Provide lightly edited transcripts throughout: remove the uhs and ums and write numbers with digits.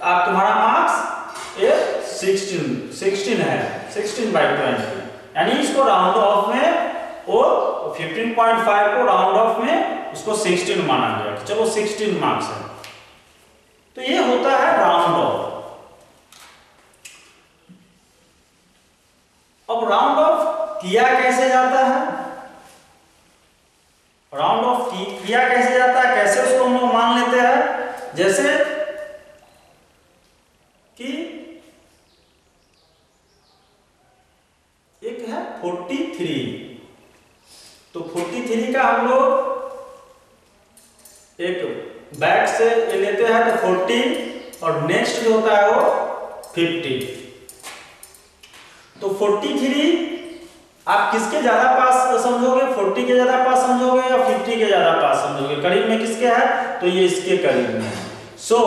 आप तुम्हारा मार्क्स ये 16 है, 16/20, यानी इसको राउंड ऑफ में वो 15.5 को राउंड ऑफ में उसको 16 माना गया, चलो 16 मार्क्स है। तो ये होता है राउंड ऑफ। अब राउंड ऑफ किया कैसे जाता है, राउंड ऑफ किया कैसे जाता है, कैसे उसको हम लोग मान लेते हैं, जैसे कि एक है 43, तो 43 का हम लोग एक बैक से लेते हैं तो 40 और नेक्स्ट जो होता है वो 50। तो 43 आप किसके ज्यादा पास समझोगे, 40 के ज्यादा पास समझोगे या 50 के ज्यादा पास समझोगे, करीब में किसके है, तो ये इसके करीब में है। सो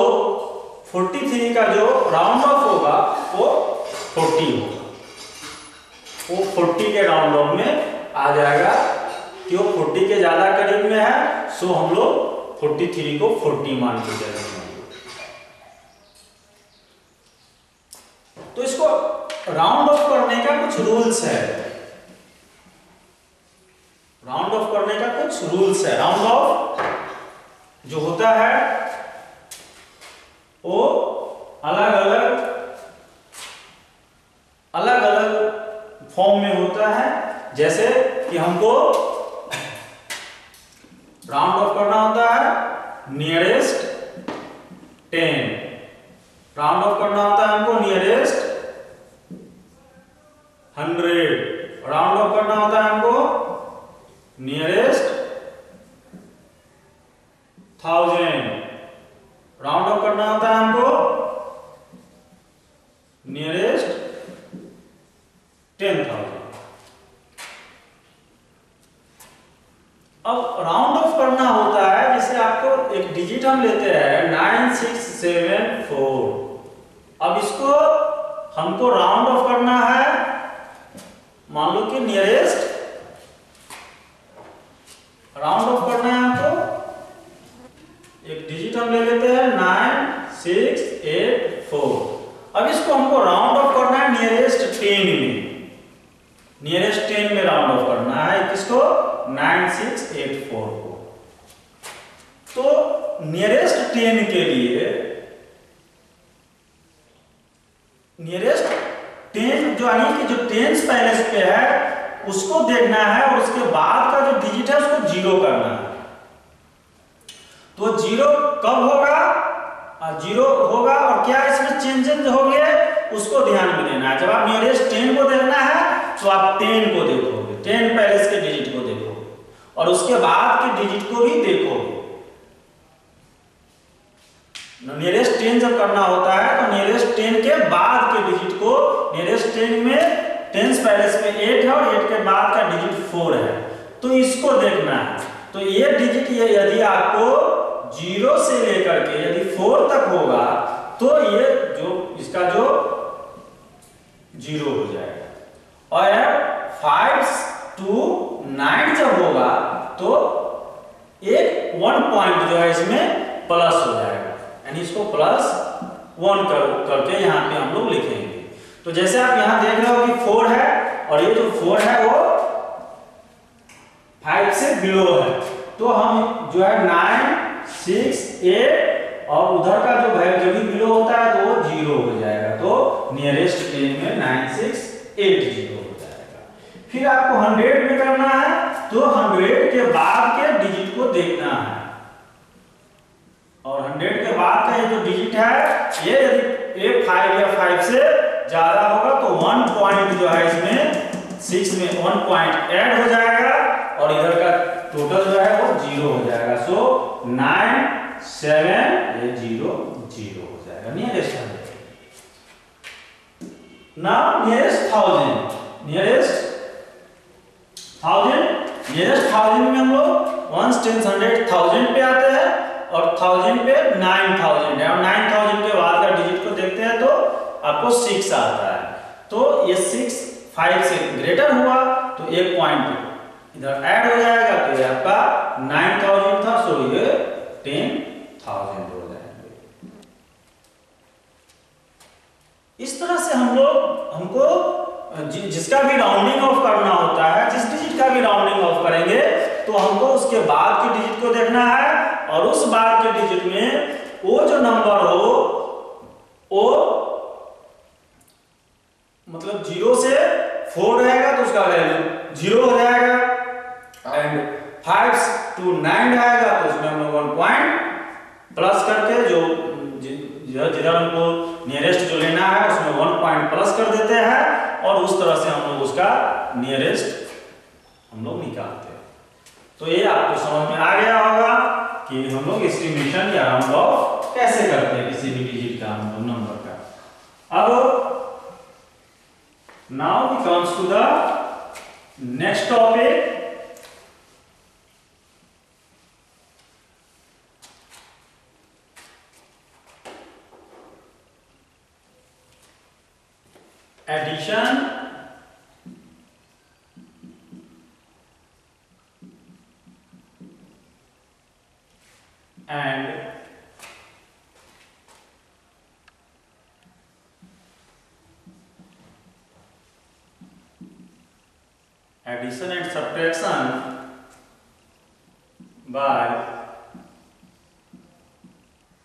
43 का जो राउंड ऑफ होगा वो 40 होगा, वो 40 के राउंड ऑफ में आ जाएगा, क्यों 40 के ज्यादा करीब में है, सो हम लोग 43 को 40 मान के चलेंगे। तो इसको राउंड ऑफ करने का कुछ रूल्स है, राउंड ऑफ करने का कुछ रूल्स है। राउंड ऑफ जो होता है वो अलग अलग फॉर्म में होता है। जैसे कि हमको राउंड ऑफ करना होता है नियरेस्ट 10, राउंड ऑफ करना होता है हमको नियरेस्ट 100, राउंड ऑफ करना होता है हमको नियरेस्ट 1000, राउंड ऑफ करना होता है हमको नियरेस्ट 10,000। अब राउंड ऑफ करना होता है, जैसे आपको एक डिजिट हम लेते हैं 9674, अब इसको हमको राउंड ऑफ करना है, मान लो कि नियरेस्ट राउंड ऑफ करना है हमको, एक डिजिट हम ले लेते हैं 9684। अब इसको हमको राउंड ऑफ करना है नियरेस्ट 10 में, नियरेस्ट 10 में राउंड ऑफ करना है किसको, 9684 को। तो नियरेस्ट 10 के लिए नियरेस्ट 10 जो यानी कि जो टेंस पहले पे है उसको देखना है, और उसके बाद का जो डिजिट है उसको 0 करना है। तो 0 कब होगा, 0 होगा, और क्या इसमें चेंजेस हो गए उसको ध्यान में देना है। जब आप नियरेस्ट 10 को देखना है तो आप 10 को देखोगे, 10 पहले के डिजिट को देखोगे, और उसके बाद के डिजिट को भी देखोगे। नियरेस्ट 10 जब करना होता है तो नियरेस्ट 10 के बाद के डिजिट को, नियरेस्ट 10 में टेंस पैलेस में 8 है और 8 के बाद का डिजिट 4 है, तो इसको देखना है। तो ये डिजिट ये यदि आपको 0 से लेकर के यदि 4 तक होगा तो ये जो इसका जो 0 हो जाएगा, और 5 to 9 जब होगा तो एक 1 पॉइंट जो है इसमें प्लस हो जाएगा, यानी इसको +1 करके यहाँ पे हम लोग लिखेंगे। तो जैसे आप यहां देख रहे हो कि 4 है, और ये जो 4 है वो 5 से बिलो है, तो हम जो है 9, 6, 8 और उधर का जो वैल्यू भी बिलो होता है तो वो 0 हो जाएगा। तो नियरेस्ट 10 में 9680 हो जाएगा। फिर आपको 100 में करना है तो 100 के बाद के डिजिट को देखना है, और 100 के बाद का ये जो डिजिट है ये यदि 5 या 5 से ज्यादा होगा तो 1 पॉइंट जो है इसमें 6 में 1 पॉइंट ऐड हो जाएगा, और इधर का टोटल जो है वो 0 हो जाएगा। सो 9, 7 ये 0 हो जाएगा नियरेस्ट 100। नाउ नियरेस्ट 1000, नियरेस्ट 1000 में हम लोग 1s, 10s, 100s, 1000 पे आते हैं, और 1000 पे 9000 है, और 9000 के बाद का डिजिट को देखते हैं तो आपको 6 आता है। तो ये 6 5 से ग्रेटर हुआ तो 1 पॉइंट इधर ऐड हो जाएगा, तो ये आपका 9000 था, सो ये 10000 हो जाएगा। इस तरह से हमको जिसका भी राउंडिंग ऑफ करना होता है, जिस डिजिट का भी राउंडिंग ऑफ करेंगे तो हमको उसके बाद के डिजिट को देखना है, और उस बाद के डिजिट में वो जो नंबर हो वो मतलब 0 से 4 रहेगा तो उसका वैल्यू 0 हो जाएगा, एंड 5 to 9 आएगा तो उसमें हम लोग 1 पॉइंट प्लस करके जो जिधर हमको नियरेस्ट जो लेना है उसमें 1 पॉइंट प्लस कर देते हैं, और उस तरह से हम लोग उसका नियरेस्ट हम लोग निकालते हैं। तो ये आपको समझ में आ गया होगा कि हम लोग एस्टिमेशन या राउंड ऑफ कैसे करते हैं किसी भी डिजिट का नंबर का। अब now we comes to the next topic, addition and subtraction by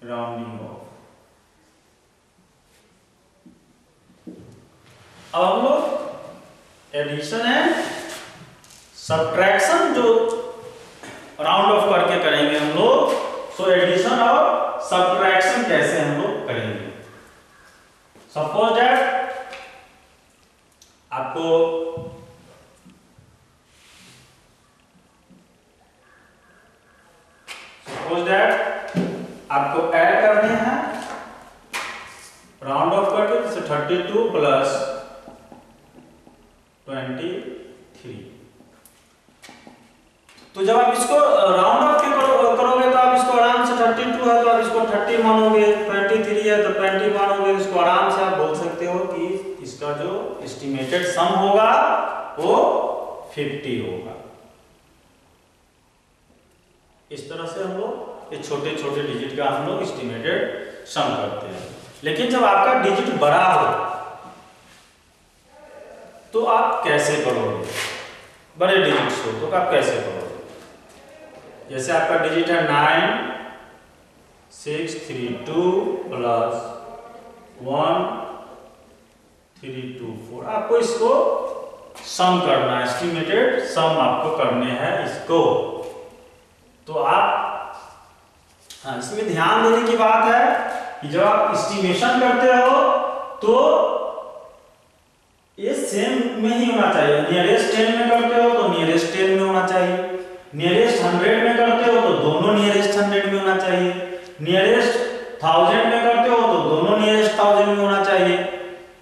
rounding off। अब हम लोग एडिशन एंड सब्ट्रैक्शन जो राउंड ऑफ करके करेंगे हम लोग, सो एडिशन और सब्ट्रैक्शन कैसे हम लोग करेंगे। सपोज दैट आपको ऐड करने हैं राउंड ऑफ करके, जैसे 32 प्लस 23। तो जब आप इसको राउंड ऑफ करोगे तो आप इसको आराम से 32 है तो आप इसको 30 मानोगे, 23 है तो 20 मानोगे, इसको आराम से आप बोल सकते हो कि इसका जो एस्टिमेटेड सम होगा वो 50 होगा। इस तरह से हम लोग ये छोटे छोटे डिजिट का हम लोग एस्टिमेटेड सम करते हैं। लेकिन जब आपका डिजिट बड़ा हो तो आप कैसे करोगे, बड़े डिजिट्स हो तो आप कैसे करोगे। जैसे आपका डिजिट है 9632 प्लस 1324, आपको इसको सम करना है, एस्टिमेटेड सम आपको करने हैं इसको। तो आप इसमें ध्यान देने की बात है कि जब आप एस्टिमेशन करते हो तो ये सेम में ही होना चाहिए। नियरेस्ट 10 में करते हो तो नियरेस्ट 10 में होना चाहिए, नियरेस्ट 100 में करते हो तो दोनों नियरेस्ट 100 में होना चाहिए, नियरेस्ट 1000 में करते हो तो दोनों नियरेस्ट 1000 में होना चाहिए।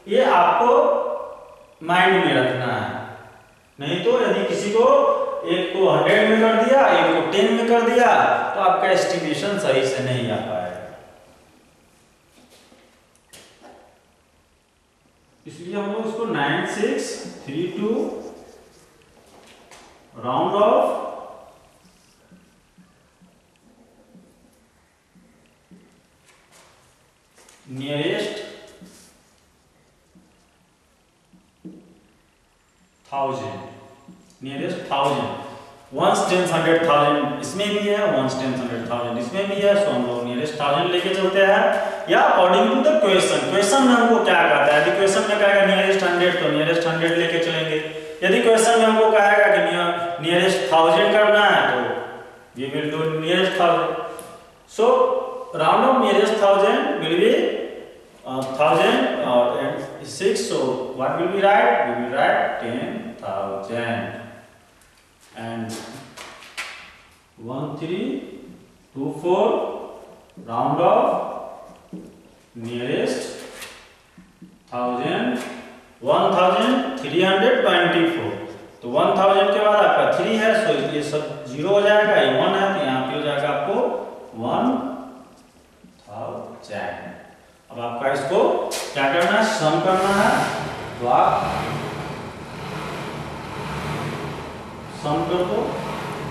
ये आपको माइंड में रखना है, नहीं तो यदि किसी को एक को 100 में कर दिया, एक को 10 में कर दिया तो आपका एस्टिमेशन सही से नहीं आ पाएगा। इसलिए हम लोग इसको 9632 round off nearest 1000, nearest 1000, 1s 10s 100,000 इसमें भी है, 1s 10s 100,000 इसमें भी है। सो हम लोग नियरेस्ट 1000 लेके चलते हैं, या according to the question. Question में हमको क्या कहता है, यदि क्वेश्चन में कहेगा नियरेस्ट 100 तो नियरेस्ट 100 लेके चलेंगे। यदि क्वेश्चन में हमको कहेगा कि नियरेस्ट 1000 करना है तो we will do nearest 1000। So round off nearest 1000 will be 1000 और 6, so what will we write? We will write 10,000 and 1324 round off nearest 1000 1324। तो 1000 के बाद आपका 3 है, सो ये सब 0 हो जाएगा, ये 1 है तो यहाँ पे हो जाएगा आपको 1000। अब आपका इसको क्या करना है, सम करना है। तो आप सम कर दो,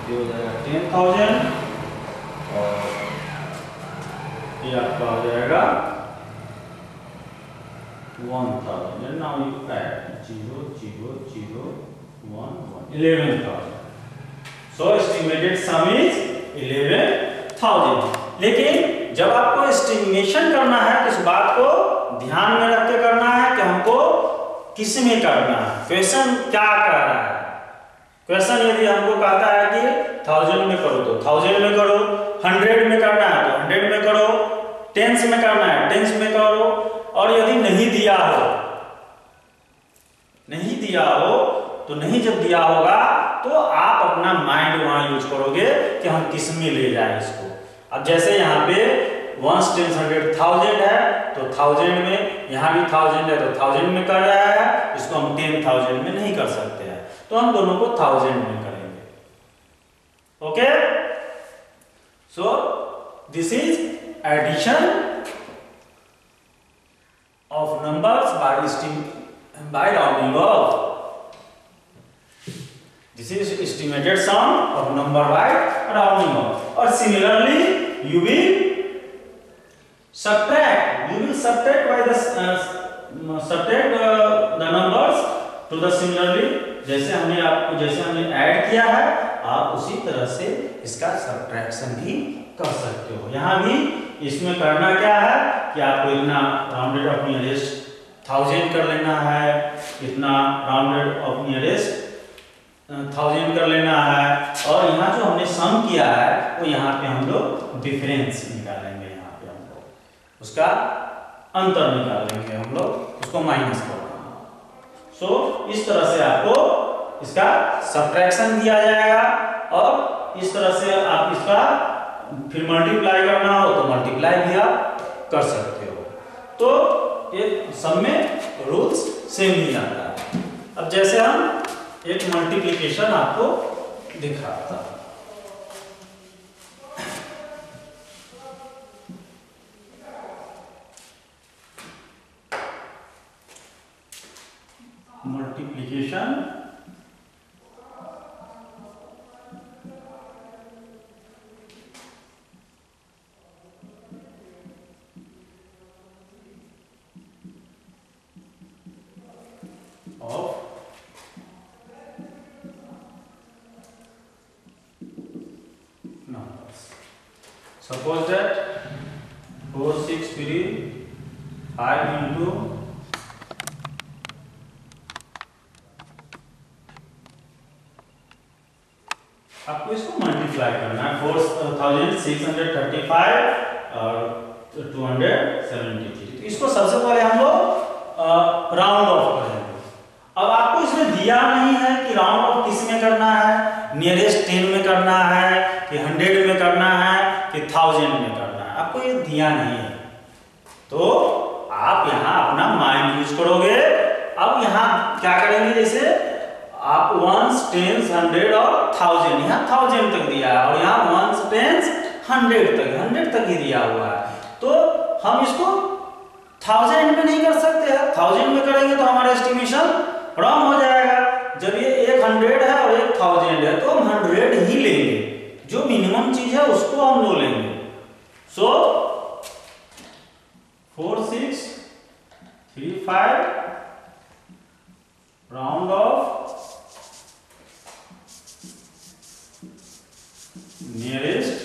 ये हो जाएगा 10,000 और ये आपका हो जाएगा 1000 and now you add 0 0 0 1 1 11,000. So estimated sum is 11,000. लेकिन जब आपको एस्टिमेशन करना है तो इस बात को ध्यान में रख के करना है कि हमको किस में करना है, क्वेश्चन क्या कह रहा है। क्वेश्चन यदि हमको कहता है कि 1000 में करो तो 1000 में करो, 100 में करना है तो 100 में करो, टेंस में करना है टेंस में करो, और यदि नहीं दिया हो तो नहीं जब दिया होगा तो आप अपना माइंड वहां यूज करोगे कि हम किस में ले जाए इसको। अब जैसे यहाँ पे 1 10 100 1000 है तो 1000 में, यहाँ भी 1000 है तो 1000 में कर रहा है, इसको हम 10,000 में नहीं कर सकते हैं, तो हम दोनों को 1000 में करेंगे। Okay, so this is addition of numbers by rounding off. This is estimated sum of number by rounding off. Or similarly, you will subtract by the subtract the numbers to the similarly. जैसे हमने add किया है, आप उसी तरह से इसका subtraction भी कर सकते हो। यहाँ भी इसमें करना क्या है कि आपको इतना राउंडेड ऑफ नियरेस्ट 1000 कर लेना है, इतना राउंडेड ऑफ नियरेस्ट 1000 कर लेना है, और यहाँ जो हमने सम किया है वो यहाँ पे हम लोग डिफरेंस निकालेंगे, यहाँ पे हम लोग उसका अंतर निकालेंगे, हम लोग उसको माइनस करेंगे। सो इस तरह से आपको इसका सब्ट्रैक्शन दिया जाएगा, और इस तरह से आप इसका फिर मल्टीप्लाई करना हो तो मल्टीप्लाई भी आप कर सकते हो। तो ये सब में रूल्स सेम ही आता है। अब जैसे हम एक मल्टीप्लिकेशन आपको दिखाता हूं। Multiplication of numbers. Suppose that 4 6 3 5 into आपको इसको मल्टीप्लाई करना है 4635 और 273। तो इसको सबसे पहले हम लोग राउंड ऑफ करेंगे। अब आपको इसमें दिया नहीं है कि राउंड ऑफ किस में करना है, नियरेस्ट 10 में करना है कि 100 में करना है कि 1000 में करना है, आपको ये दिया नहीं है, तो आप यहाँ अपना माइंड यूज करोगे। अब यहाँ क्या करेंगे, जैसे आप 1 10 100 और 1000, यहाँ 1000 तक दिया है और यहाँ 1 10 100 तक ही दिया हुआ है, तो हम इसको 1000 में नहीं कर सकते हैं। 1000 में करेंगे तो हमारा एस्टिमेशन रॉन्ग हो जाएगा। जब ये एक 100 है और एक 1000 है तो हम 100 ही लेंगे, जो मिनिमम चीज है उसको हम लो लेंगे। So 4 6 3 5 round off nearest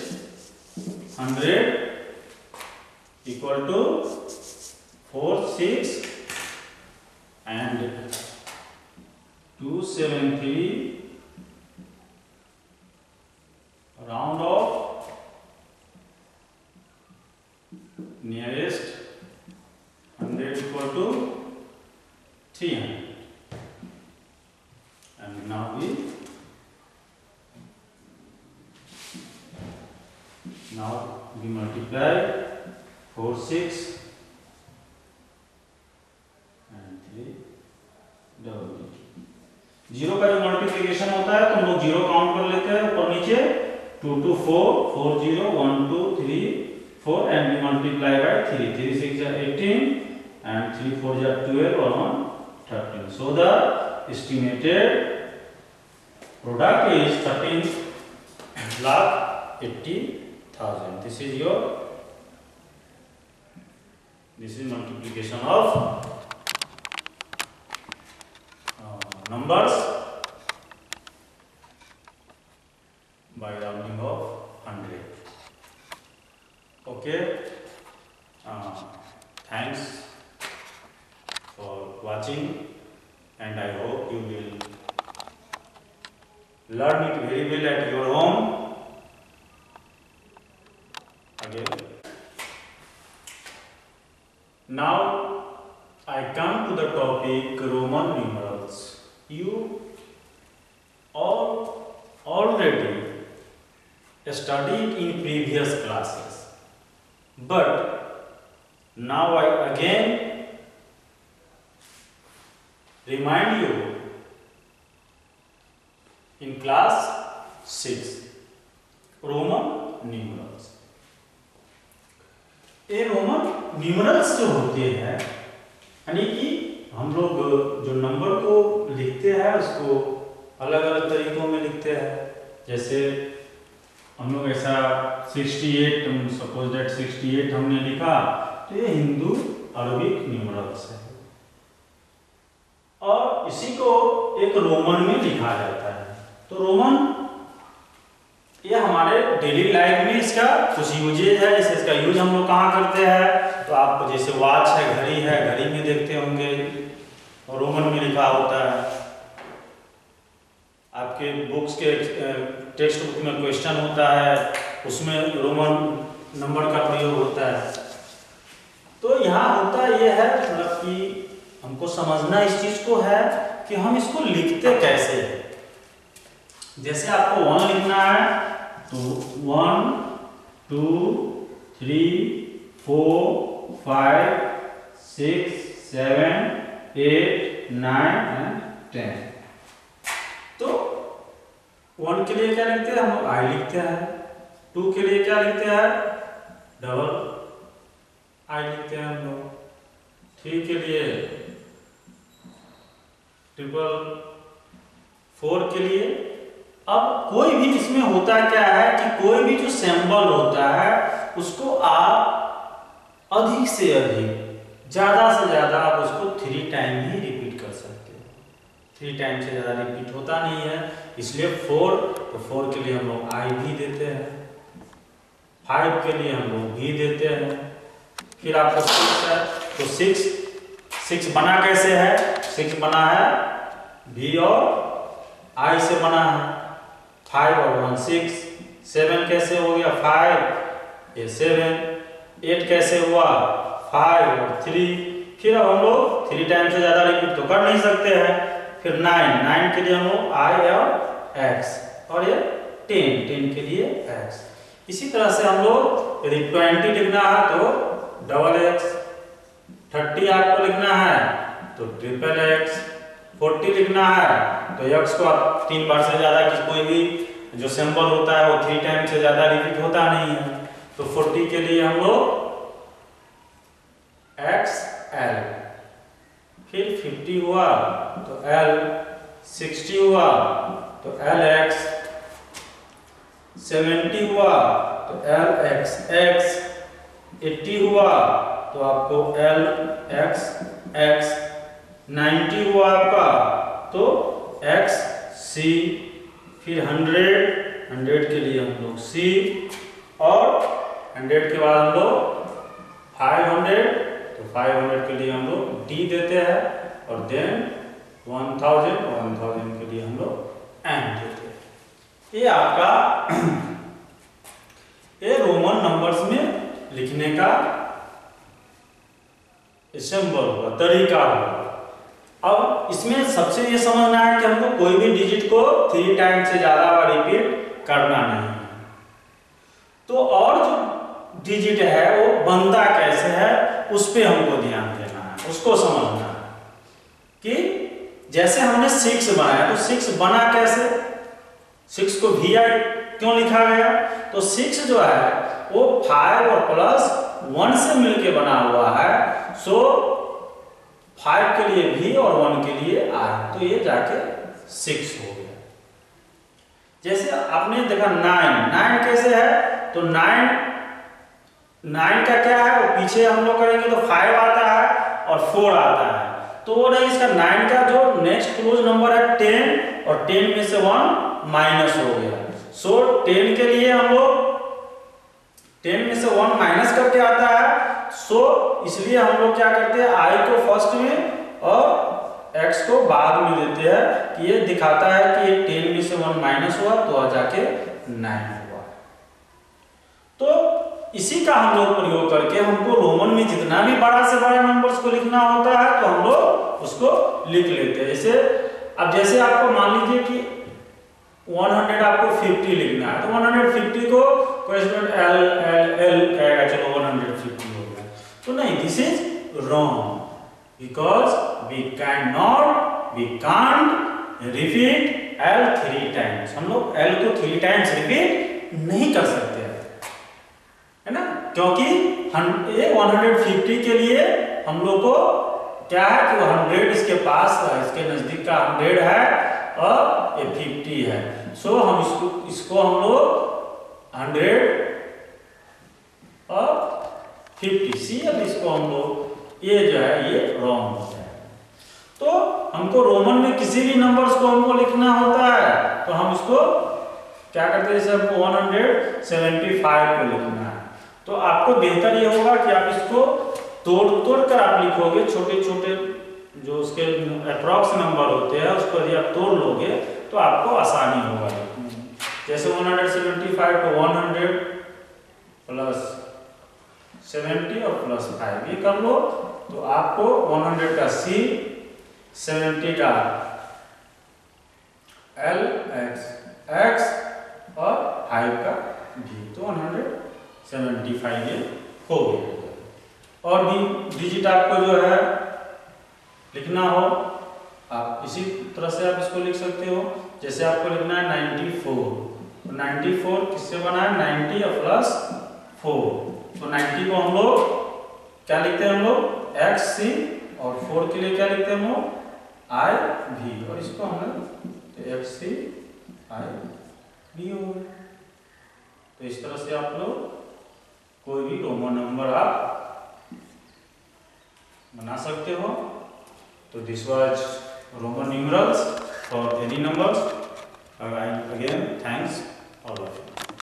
100 equal to 4 6 and 273 round off nearest 100 equal to 300, and now we multiply 4 6 zero का जो मल्टीप्लिकेशन होता है तो हम लोग जीरो काउंट कर लेते हैं ऊपर नीचे, 2 2 4 4 0 1 2 3 4 and we multiply by 3 3 6 are 18 and 3 4 are 12 or 1 13. So the estimated product is 13,80,000. This is your multiplication of Thanks for watching, and I hope you will learn it very well at your home. Again. Now I come to the topic Roman numerals. You all already studied in previous classes, but now I again remind you in class 6 Roman numerals. ये Roman numerals जो होते हैं, यानी कि हम लोग जो number को लिखते हैं उसको अलग अलग तरीकों में लिखते हैं। जैसे हम लोग ऐसा 68, सपोज दैट 68 हमने लिखा, तो ये हिंदू अरबिक न्यूमरल्स है, और इसी को एक रोमन में लिखा जाता है। तो रोमन ये हमारे डेली लाइफ में इसका कुछ यूजेज है। जैसे इसका यूज हम लोग कहाँ करते हैं, तो आप जैसे वॉच है, घड़ी है, घड़ी में देखते होंगे और रोमन में लिखा होता है। आपके बुक्स के टेक्स्ट बुक में क्वेश्चन होता है, उसमें रोमन नंबर का प्रयोग होता है। तो यहाँ होता ये है, मतलब कि हमको समझना इस चीज को है कि हम इसको लिखते कैसे हैं। जैसे आपको 1 लिखना है, तो 1 2 3 4 5 6 7 8 9 and 10। तो 1 के लिए क्या लिखते हैं, हम आई लिखते हैं। 2 के लिए क्या लिखते हैं, डबल आई लिखते हैं हम लोग। 3 के लिए ट्रिपल, 4 के लिए। अब कोई भी इसमें होता क्या है कि कोई भी जो सिंबल होता है उसको आप अधिक से अधिक, ज्यादा से ज्यादा आप उसको 3 टाइम ही रिपीट कर सकते हैं। 3 टाइम से ज्यादा रिपीट होता नहीं है, इसलिए 4, तो 4 के लिए हम लोग आई भी देते हैं। 5 के लिए हम लोग भी देते हैं। फिर आपको 6 है, तो 6 बना कैसे है, 6 बना है भी और आई से बना है। 5 और 1 6। 7 कैसे हो गया, 5 ये 7। 8 कैसे हुआ, 5 और 3। फिर अब हम लोग 3 टाइम से ज्यादा रिपीट तो कर नहीं सकते हैं। फिर 9 के लिए हम लोग आई और एक्स, और ये 10 के लिए एक्स। इसी तरह से हम लोग यदि 20 लिखना है तो डबल एक्स, 30 आपको लिखना है तो ट्रिपल एक्स, 40 लिखना है तो एक्स को आप 3 बार से ज्यादा की कोई भी जो सिंबल होता है वो 3 टाइम से ज्यादा रिपीट होता नहीं है। तो 40 के लिए हम लोग एक्स एल। फिर 50 हुआ तो एल, 60 हुआ तो एल एक्स, 70 हुआ तो एल एक्स एक्स, 80 हुआ तो आपको एल एक्स एक्स, 90 हुआ आपका तो एक्स सी। फिर 100 के लिए हम लोग सी, और 100 के बाद हम लोग 500, तो 500 के लिए हम लोग डी देते हैं, और देन 1000 के लिए हम लोग एम देते हैं। ये आपका ये रोमन नंबर्स में लिखने का सिंबल होगा, तरीका होगा। अब इसमें सबसे ये समझना है कि हमको कोई भी डिजिट को 3 टाइम से ज्यादा बार रिपीट करना नहीं है। तो और जो डिजिट है वो बनता कैसे है उस पे हमको ध्यान देना है, उसको समझना है कि जैसे हमने 6 बनाया तो 6 बना कैसे, 6 को भी क्यों लिखा गया, तो 6 जो है वो 5 और प्लस 1 से मिलके बना हुआ है। सो 5 के लिए भी और 1 के लिए आई, तो ये जाके 6 हो गया। जैसे आपने देखा 9 कैसे है, तो 9 का क्या है, वो पीछे हम लोग करेंगे तो 5 आता है और 4 आता है, तो वो नहीं, इसका 9 का जो नेक्स्ट क्लोज नंबर है 10, और 10 में से 1 माइनस हो गया। सो 10 के लिए हम लोग 10 में से 1 माइनस करके आता है, सो इसलिए हम लोग क्या करते हैं, आई को फर्स्ट में और एक्स को बाद में देते हैं कि ये दिखाता है कि ये 10 में से 1 माइनस हुआ तो आ जाके 9 हुआ। तो इसी का हम लोग प्रयोग करके हमको रोमन में जितना भी बड़ा से बड़ा नंबर्स को लिखना होता है तो हम लोग उसको लिख लेते हैं। जैसे अब जैसे आपको मान लीजिए कि 100 आपको 50 लिखना है तो 150 को कोएफिशिएंट एल कहेगा, चलो 150 हो गया। तो नहीं, this is wrong because we can't repeat L 3 times. हम लोग एल को 3 टाइम्स रिपीट नहीं कर सकते है ना, क्योंकि ये 150 के लिए हम लोग को क्या है कि 100 इसके पास इसके नजदीक का 100 है और ये 50 है। सो हम इसको हम लोग 100 और 50 सी, अब इसको हम लोग ये जो है ये रॉन्ग होता है। तो हमको रोमन में किसी भी नंबर्स को हमको लिखना होता है तो हम इसको क्या करते हैं, जैसे हमको 175 को लिखना है तो आपको बेहतर ये होगा कि आप इसको तोड़ कर आप लिखोगे। छोटे छोटे जो उसके अप्रॉक्स नंबर होते हैं उसको यदि आप तोड़ लोगे तो आपको आसानी होगा। जैसे 175 को 100 प्लस 70 और प्लस 5 ये कर लो तो आपको 100 का C, 70 का L X और 5 का V, तो 175 ये हो गया। और भी डिजिट आपको जो है लिखना हो आप इसी तरह से आप इसको लिख सकते हो। जैसे आपको लिखना है 94, तो 94 किससे बना है, 90 और प्लस 4, तो 90 को हम लोग क्या लिखते हैं, हम लोग XC और 4 के लिए क्या लिखते हैं हम लोग IV, और इसको हमने XC IV हो गया। तो इस तरह से आप लोग कोई भी रोमन नंबर आप बना सकते हो। तो this was Roman numerals for any numbers. Again thanks.